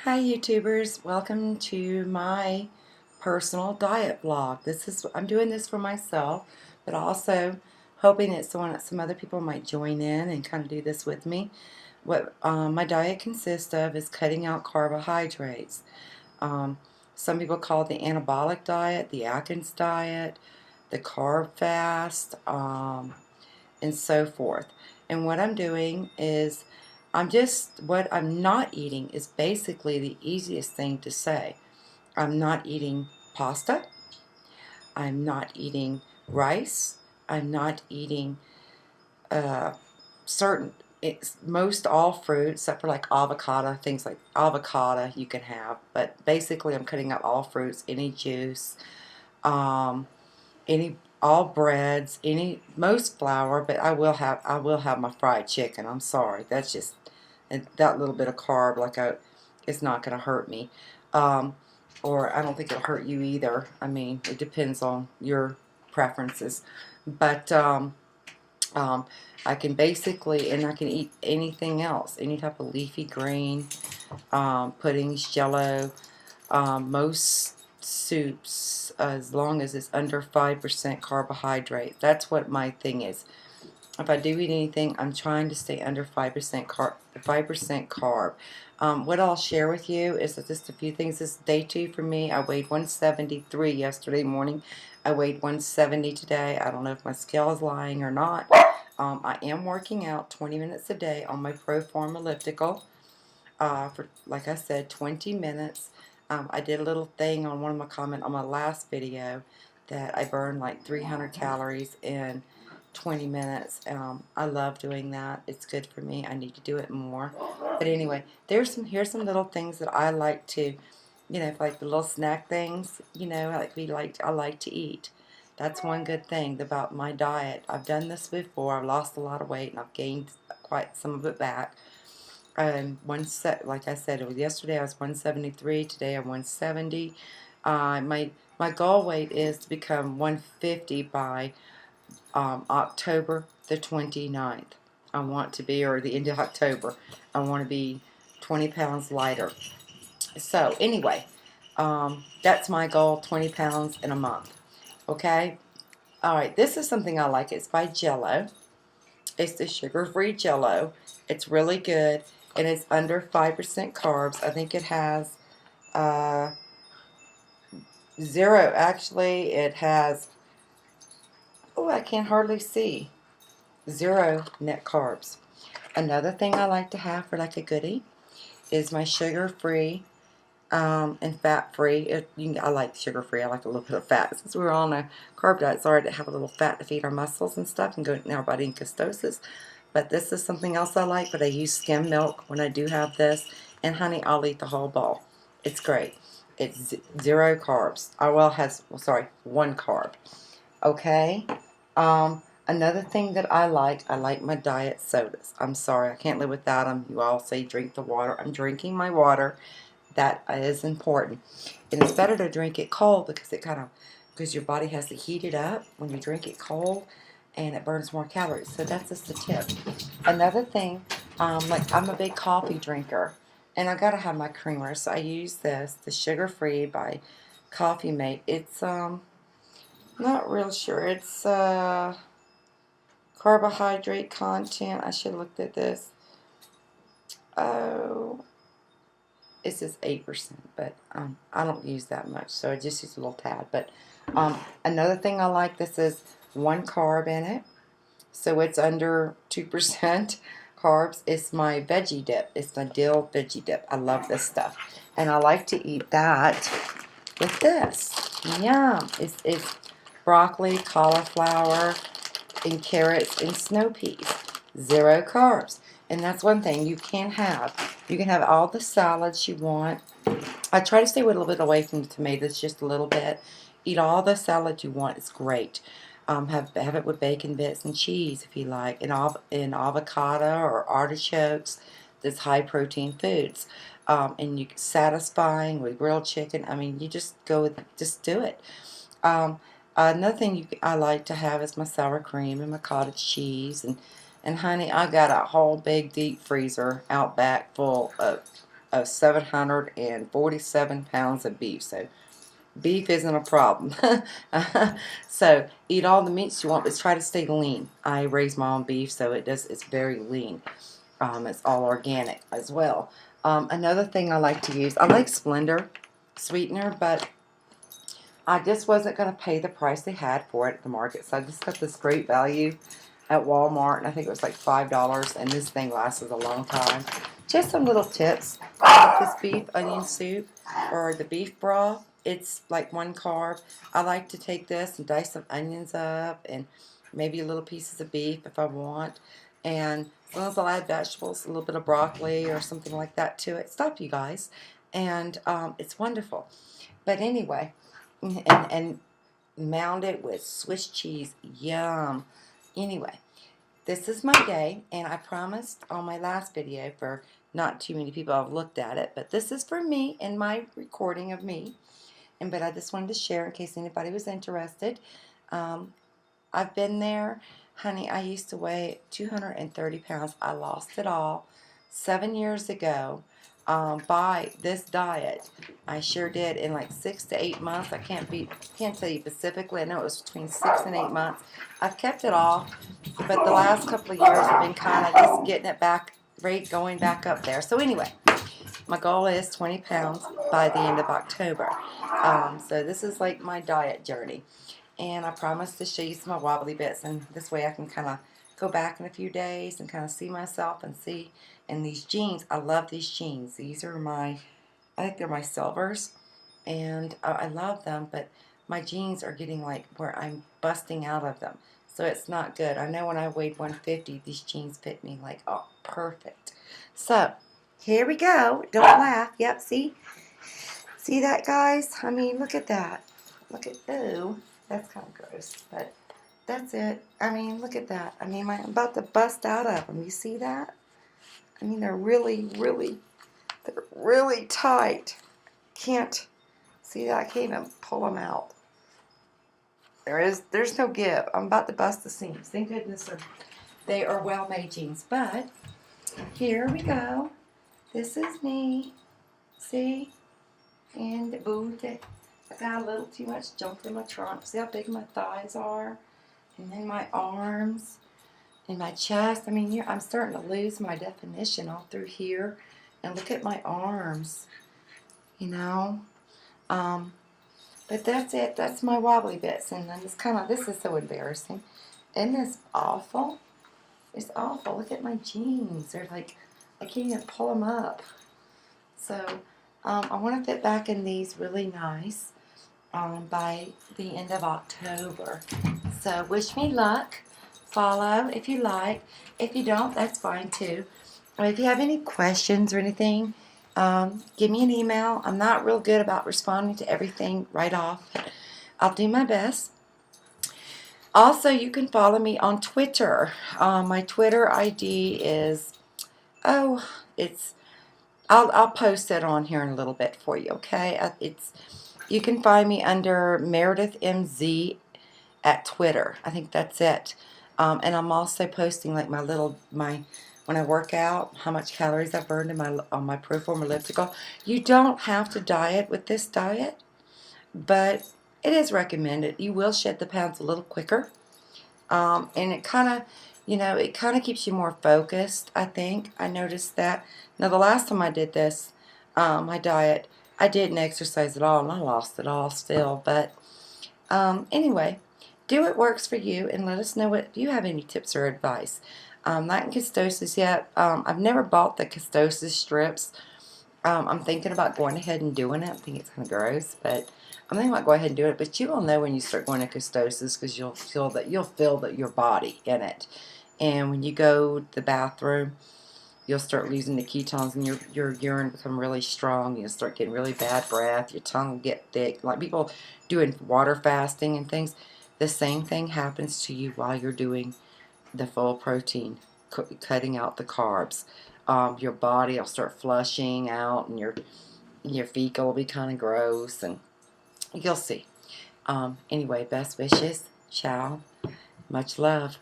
Hi YouTubers, welcome to my personal diet vlog. I'm doing this for myself, but also hoping that some other people might join in and kind of do this with me. What my diet consists of is cutting out carbohydrates. Um, some people call it the anabolic diet, the Atkins diet, the carb fast, and so forth. And what I'm doing is what I'm not eating is basically the easiest thing to say. I'm not eating pasta. I'm not eating rice. I'm not eating uh, certain, it's most all fruits except for like avocado, things like avocado you can have. But basically I'm cutting out all fruits, any juice, um, any all breads, most flour, but I will have my fried chicken. I'm sorry. That's just that little bit of carb it's not going to hurt me. Um, or I don't think it'll hurt you either. I mean, it depends on your preferences. But um, I can eat anything else, any type of leafy green, puddings, jello, most soups, as long as it's under 5% carbohydrate. That's what my thing is. If I do eat anything, I'm trying to stay under 5% carb. What I'll share with you is that just a few things. This is day 2 for me. I weighed 173 yesterday morning. I weighed 170 today. I don't know if my scale is lying or not. I am working out 20 minutes a day on my ProForm elliptical for, like I said, 20 minutes. I did a little thing on one of my comments on my last video that I burned like 300 calories in 20 minutes. I love doing that. It's good for me. I need to do it more. But anyway, here's some little things that I like to, like the little snack things, I like to eat. That's one good thing about my diet. I've done this before. I've lost a lot of weight and I've gained quite some of it back. Like I said, it was yesterday I was 173. Today I'm 170. My goal weight is to become 150 by October the 29th. I want to be, or the end of October. I want to be 20 pounds lighter. So anyway, that's my goal. 20 pounds in a month. Okay. All right. This is something I like. It's by Jello. It's the sugar-free Jello. It's really good, and it's under 5% carbs. I think it has zero. Actually, it has, oh, I can hardly see, 0 net carbs. Another thing I like to have for like a goodie is my sugar-free and fat-free. I like sugar-free. I like a little bit of fat. Since we're on a carb diet, it's alright to have a little fat to feed our muscles and stuff and go in our body in ketosis. But this is something else I like, but I use skim milk when I do have this. And honey, I'll eat the whole bowl. It's great. It's 0 carbs. Sorry, 1 carb. Okay? Another thing that I like my diet sodas. I'm sorry, I can't live without them. You all say drink the water. I'm drinking my water. That is important. And it's better to drink it cold because your body has to heat it up when you drink it cold, and it burns more calories. So that's just a tip. Another thing, like I'm a big coffee drinker, and I gotta have my creamer, so I use the Sugar Free by Coffee Mate. It's not real sure. It's carbohydrate content. I should have looked at this. Oh, it says 8%, but I don't use that much, so I just use a little tad. But another thing I like, this is 1 carb in it, so it's under 2% carbs. It's my veggie dip. It's my dill veggie dip. I love this stuff, and I like to eat that with this. Yum! It's broccoli, cauliflower, and carrots and snow peas. 0 carbs. And that's one thing you can have. You can have all the salads you want. I try to stay a little bit away from the tomatoes, just a little bit. Eat all the salad you want. It's great. Have it with bacon bits and cheese if you like, and avocado or artichokes. That's high protein foods. And you satisfying with grilled chicken. I mean, you just just do it. Another thing I like to have is my sour cream and my cottage cheese. And honey, I got a whole big deep freezer out back full of of 747 pounds of beef. So beef isn't a problem. So eat all the meats you want, but try to stay lean. I raise my own beef, so it's very lean. It's all organic as well. Another thing I like to use, I like Splendor sweetener, but I just wasn't going to pay the price they had for it at the market. So I just got this great value at Walmart, and I think it was like $5, and this thing lasted a long time. Just some little tips. Like this beef onion soup or the beef broth, it's like 1 carb. I like to take this and dice some onions up and maybe little pieces of beef if I want. And as long as I'll add vegetables, a little bit of broccoli or something like that to it. Stop, you guys. And it's wonderful. But anyway, and mound it with Swiss cheese. Yum. Anyway, this is my day, and I promised on my last video, for not too many people have looked at it, but this is for me and my recording of me. But I just wanted to share in case anybody was interested. I've been there. Honey, I used to weigh 230 pounds. I lost it all 7 years ago by this diet. I sure did. In like 6 to 8 months. I can't tell you specifically. I know it was between 6 and 8 months. I've kept it off, but the last couple of years I've been kind of just getting it back, going back up there. So anyway, my goal is 20 pounds by the end of October. So this is like my diet journey. And I promise to show you some of my wobbly bits, and this way I can kind of go back in a few days and kind of see myself and see. And these jeans, I love these jeans. These are I think they're my silvers, and I love them, but my jeans are getting like where I'm busting out of them. So it's not good. I know when I weighed 150, these jeans fit me like, oh, perfect. So here we go. Don't laugh. Yep, see? See that, guys? I mean, look at that. Look at, ooh. That's kind of gross, but that's it. I mean, look at that. I mean, I'm about to bust out of them. You see that? I mean, they're really tight. Can't see that? I can't even pull them out. There's no give. I'm about to bust the seams. Thank goodness they are well-made jeans. But here we go. This is me. See? And ooh, I got a little too much junk in my trunk. See how big my thighs are? And then my arms and my chest. I mean, I'm starting to lose my definition all through here. And look at my arms, you know. But that's it. That's my wobbly bits. And then this is so embarrassing. Isn't this awful? It's awful. Look at my jeans. They're like, I can't even pull them up. So, I want to fit back in these really nice. By the end of October. So wish me luck. Follow if you like. If you don't, that's fine too. If you have any questions or anything, give me an email. I'm not real good about responding to everything right off. I'll do my best. Also, you can follow me on Twitter. My Twitter ID is, I'll post it on here in a little bit for you, okay? You can find me under Meredith MZ at Twitter. I think that's it. And I'm also posting like when I work out, how much calories I've burned on my Proform elliptical. You don't have to diet with this diet, but it is recommended. You will shed the pounds a little quicker. And it kind of keeps you more focused, I think. I noticed that. Now, the last time I did this, my diet, I didn't exercise at all, and I lost it all still. But anyway, do what works for you, and let us know if you have any tips or advice. Not in Custosis yet. I've never bought the Custosis strips. I'm thinking about going ahead and doing it. I think it's kind of gross, but I'm thinking about going ahead and doing it. But you will know when you start going to Custosis, because you'll feel your body in it. And when you go to the bathroom, you'll start losing the ketones, and your urine become really strong. You'll start getting really bad breath. Your tongue will get thick. Like people doing water fasting and things, the same thing happens to you while you're doing the full protein, cutting out the carbs. Your body will start flushing out, and your fecal will be kind of gross, and you'll see. Anyway, best wishes. Ciao. Much love.